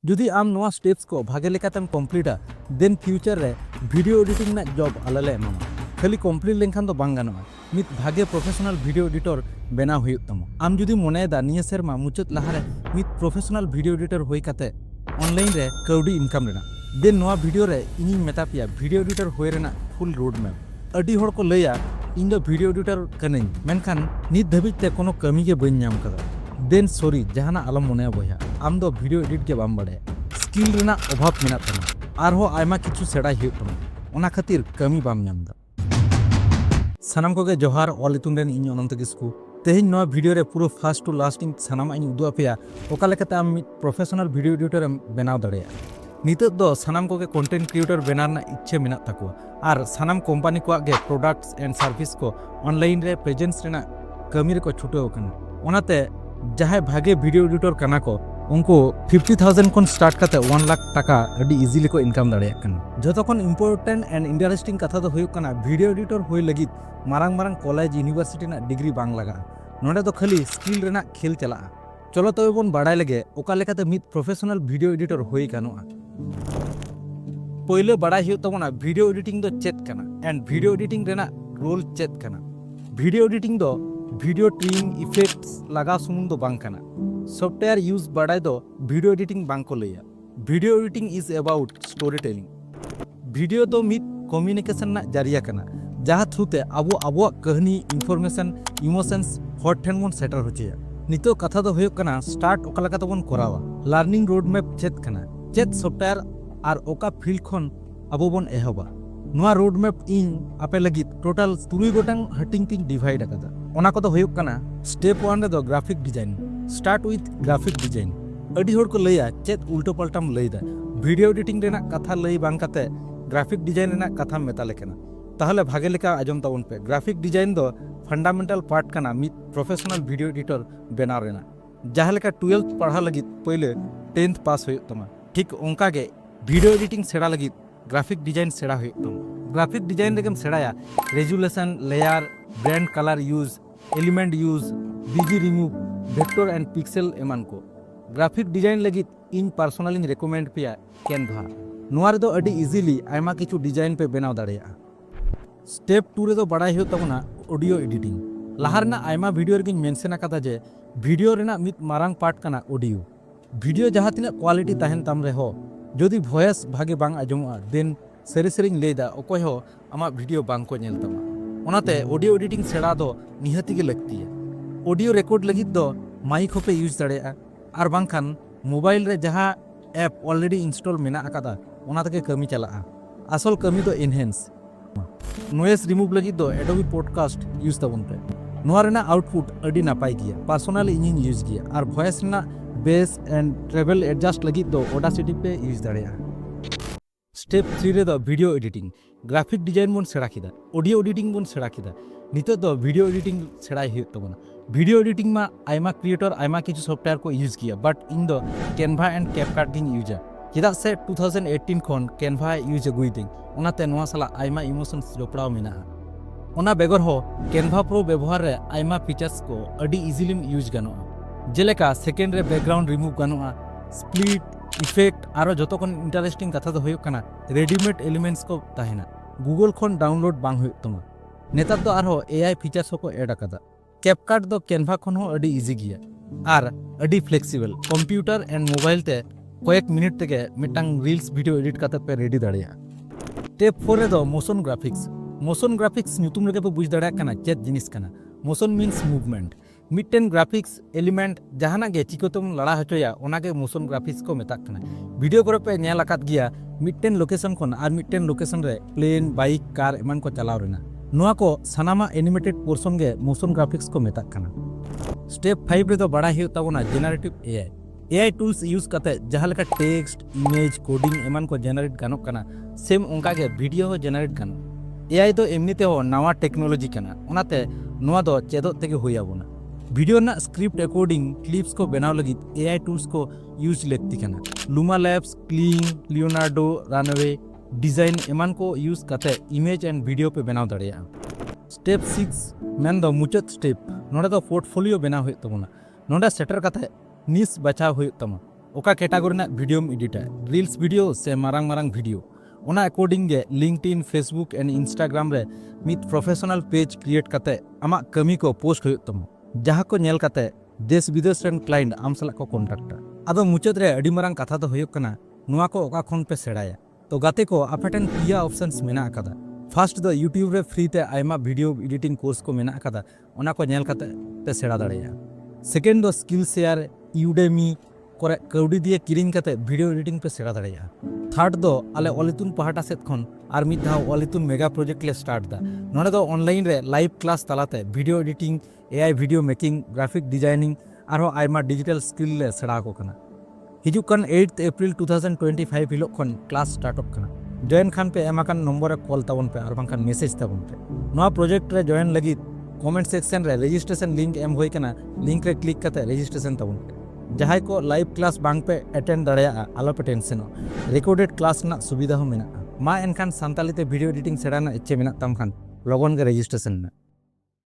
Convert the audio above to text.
जुदी आम नोआ स्टेप्स को भागे लेकातेम कमप्लीटा देन फ्यूचर रे वीडियो एडिटिंग ना जॉब आलाले एमामा खाली कमप्लीट लेनखान दो बांग गानोआ मित भागे प्रोफेशनल वीडियो एडिटर बेना हुयुग तमो आम जुदी मोनेदा निया सेरमा मुचाद लाहारे मित प्रोफेशनल वीडियो एडिटर होई काते ऑनलाइन रे काउडी इनकम रेना देन नोआ वीडियो रे इनी मेता पिया वीडियो एडिटर होय रेना फुल रोड मैप अडी होड़ को लैया इन दो वीडियो एडिटर कनें मेनखान नित धाबिज ते कोनो कमी के बइन नाम कदा देन सॉरी जहाना आलम मोने बया आम दो वीडियो एडिट के बाम बड़े स्किल रेना अभाव मेना तमा आरहो आयमा किछु सेडाय हुयुग तमा ओना खातिर कमी बाम नामदा सानाम कोगे जोहार ऑलितुन रेन इन अनंत किस्कु तेहिन नोआ वीडियो रे पूरा फर्स्ट टू लास्ट इन सानाम इन उदु अपेया ओका लेकाते आम प्रोफेशनल वीडियो एडिटर बनाव दाड़ेया नित दो सानाम कोगे कंटेंट क्रिएटर बनाना इच्छा मेना तको आर सानाम कंपनी को गे प्रोडक्ट्स एंड सर्विस को ऑनलाइन रे प्रेजेंस रेना कमी रे को छुटो कना ओनाते जहां भागे वीडियो एडिटर कना को उनको 50,000 कोन स्टार्ट करते 1 लाख टाका अडी इजीली को इनकम दाड़ेया कना जतो कोन इंपोर्टेंट एंड इंटरेस्टिंग कथा दो हुयुग कना वीडियो एडिटर होय लगी मारांग मारांग कॉलेज यूनिवर्सिटी ना डिग्री बांग लगा नोडे दो खाली स्किल रेना खेल चला चलो तबे बोन बाड़ाय लगे ओका लेकाते मित प्रोफेशनल वीडियो एडिटर होय कानोआ पहिले बाड़ाय हुयुग तबोना वीडियो एडिटिंग दो चेत कना एंड वीडियो एडिटिंग रेना रोल चेत कना वीडियो एडिटिंग दो वीडियो ट्रिम इफेक्ट्स लगा सुमुन दो बांग कना सॉफ्टवेयर यूज बाड़ाय दो वीडियो एडिटिंग बांग को लैया video editing is about story telling video दो मित कम्युनिकेशन ना जरिया कना जहाँ थ्रूते आबो कहनी इनफॉर्मेशन इमोशंस हॉट ठेन बन सेटर होचेया नितो कथा दो हुयुग कना स्टार्ट ओका लगा तबन करावा लर्निंग रोड मैप चेत कना चेत सॉफ्टवेयर आर ओका फील्ड खन आबो बन एहबा नोआ रोड मैप इन आपे लगित टोटल 3 गोटांग हटिंग तिन डिवाइड अकादा ओना को दो हुयुग कना स्टेप 1 रे दो graphic design start with graphic design अडी होड़ को लैया चेत उल्टो पल्टाम लैदा वीडियो एडिटिंग रेना कथा लई बांग काते ग्राफिक डिजाइन रेना कथा मेता लेकना ताहले भागे लेका आजम ताबन पे ग्राफिक डिजाइन दो फंडामेंटल पार्ट कना मित प्रोफेशनल वीडियो एडिटर बेना रेना जहाँ लेका 12th पढ़ा लगित पहले 10th पास हुयुग तमा ठीक ओंका गे वीडियो एडिटिंग सेड़ा लगित ग्राफिक डिजाइन सेड़ा हुयुग तमा ग्राफिक डिजाइन रेगेम सेड़ाया resolution layer brand colour use element use BG remove vector and pixel एमान को ग्राफिक डिजाइन लगित इन पर्सनली रेकमेंड पिया कैनवा नोआ रे दो अडी इजीली आयमा किछु डिजाइन पे बनाव दाड़ेया स्टेप 2 रे दो बाड़ाय हुयुग तबना ऑडियो एडिटिंग लाहारना आयमा वीडियो रेगिन मेंशन आकादा जे वीडियो रेना मित मारांग पार्ट कना ऑडियो वीडियो जहाँ तिना क्वालिटी ताहेन ताम रे हो जदि वॉइस भागे बांग आजमोआ देन सरी सरीन लेदा ओकोय हो आमा वीडियो बांग को नेल तमा ओनाते ऑडियो एडिटिंग सेड़ा दो निहाती के लगती है ऑडियो रिकॉर्ड लगित दो माइक होपे यूज दाड़ेया आर बांखान मोबाइल रे जहाँ ऐप ऑलरेडी इंस्टॉल मेना आकादा ओना तके कमी चलाआ असल कमी दो एनहेंस नॉइस रिमूव लगित दो एडोबी पॉडकास्ट यूज तबन पे नोआ रेना आउटपुट अडी नापाय गिया पर्सनली इनिन यूज गिया आर वॉइस रेना बेस एंड ट्रेवल एडजस्ट लगित दो ऑडासिटी पे यूज दाड़ेया स्टेप 3 रे दो वीडियो एडिटिंग ग्राफिक डिजाइन बन सेड़ा किदा ऑडियो एडिटिंग बन सेड़ा किदा नितो दो वीडियो एडिटिंग सेड़ाय हुयुग तबना वीडियो एडिटिंग मा आयमा क्रिएटर आयमा किछु सॉफ्टवेयर को यूज किया बट इन दो कैनवा एंड कैपकट गिन यूजा चेदा से 2018 खन कैनवा यूज अगुइदिं ओनाते नोआ साला आयमा इमोशंस जोपड़ाव मेना ओना बेगर हो कैनवा प्रो व्यवहार रे आयमा फीचर्स को अडी इजीली यूज गानोआ जेलेका सेकेंड रे बैकग्राउंड रिमूव गानोआ स्प्लिट इफेक्ट आरो जतो कोन इंटरेस्टिंग कथा दो हुयुग कना रेडीमेड एलिमेंट्स को ताहेना गूगल खन डाउनलोड बांग हुयुग तमा नेतार दो आरो एआई फीचर्स को ऐड अकादा कैपकट दो कैनवा खन हो अडी इजी गिया आर अडी फ्लेक्सिबल कंप्यूटर एंड मोबाइल ते कयेक मिनट तेगे मिटांग रील्स वीडियो एडिट काते पे रेडी दाड़ेया स्टेप 4 रे दो मोशन ग्राफिक्स न्यूतुम रेगे पे बुझ दाड़ेया कना चेत जिनिस कना मोशन मीन्स मूवमेंट मिटन ग्राफिक्स एलिमेंट जहाना गे चिकोतम लड़ा हचोया ओनागे मोशन ग्राफिक्स को मेताक कना वीडियो करे पे नेल आकात गिया मिटन लोकेशन खन आर मिटन लोकेशन रे प्लेन बाइक कार एमान को चलाव रेना नोआ को सनामा एनिमेटेड पोर्शन गे मोशन ग्राफिक्स को मेताक कना स्टेप 5 रे दो बड़ा हियो तबना जेनरेटिव एआई टूल्स यूज करते जहाँ लेका टेक्स्ट इमेज कोडिंग एमान को जेनरेट गानो कना सेम उनका के वीडियो हो जेनरेट गानो एआई दो एमनीते हो नवा टेक्नोलॉजी कना ओनाते नोआ दो चेदो तेगे होया बोना वीडियो ना स्क्रिप्ट अकॉर्डिंग क्लिप्स को बनाव लगित एआई टूल्स को यूज लेती कना luma labs cling Leonardo runway design एमान को यूज करते इमेज एंड वीडियो पे बनाव दाड़ेया स्टेप 6 मेन दो मुचाद स्टेप नोडे दो पोर्टफोलियो बनाव हुयुग तबना नोडे सेटर कते निस बचाव हुयुग तमा oka category na video edit reels video se marang video ona according ge LinkedIn Facebook and Instagram re mit professional page create kate ama kami ko post hoyuk tamo jaha ko nyel kate देश विदेश run client आम सला को contact आदो मुचाद रे अडी मारंग कथा दो होयक कना नुआ को ओका खन पे सेड़ाया तो गाते को आपटेन पिया ऑप्शंस मेना अकादा फर्स्ट दो यूट्यूब रे फ्री ते आयमा वीडियो एडिटिंग कोर्स को मेना अकादा ओना को नेल कते पे सेड़ा दाड़ेया सेकेंड दो स्किल शेयर यूडेमी करे कौडी दिए किरिंग कते वीडियो एडिटिंग पे सेड़ा दाड़ेया थर्ड दो आले ओलितुन पहाटा सेट खन आर मिद धाव ओलितुन मेगा प्रोजेक्ट ले स्टार्ट दा नोने दो ऑनलाइन रे लाइव क्लास तलाते video editing AI video making graphic designing आरो आयमा डिजिटल स्किल ले सेड़ा को कना हिजुक कन 8 अप्रैल 2025 हिलो खन क्लास स्टार्ट अप कना जॉइन खान पे एमाकन नंबर रे कॉल ताबन पे आर बांखान मैसेज ताबन पे नोआ प्रोजेक्ट रे जॉइन लगी कमेंट सेक्शन रे रजिस्ट्रेशन लिंक एम होय कना लिंक रे क्लिक कते रजिस्ट्रेशन ताबन पे जहाय को लाइव क्लास बांग पे अटेंड दाड़िया आलो पे टेंशन रिकॉर्डेड क्लास ना सुविधा हो मेना मा एनखान सांताली ते वीडियो एडिटिंग सेड़ा ना इच्छे मेना तम खान लगन के रजिस्ट्रेशन ना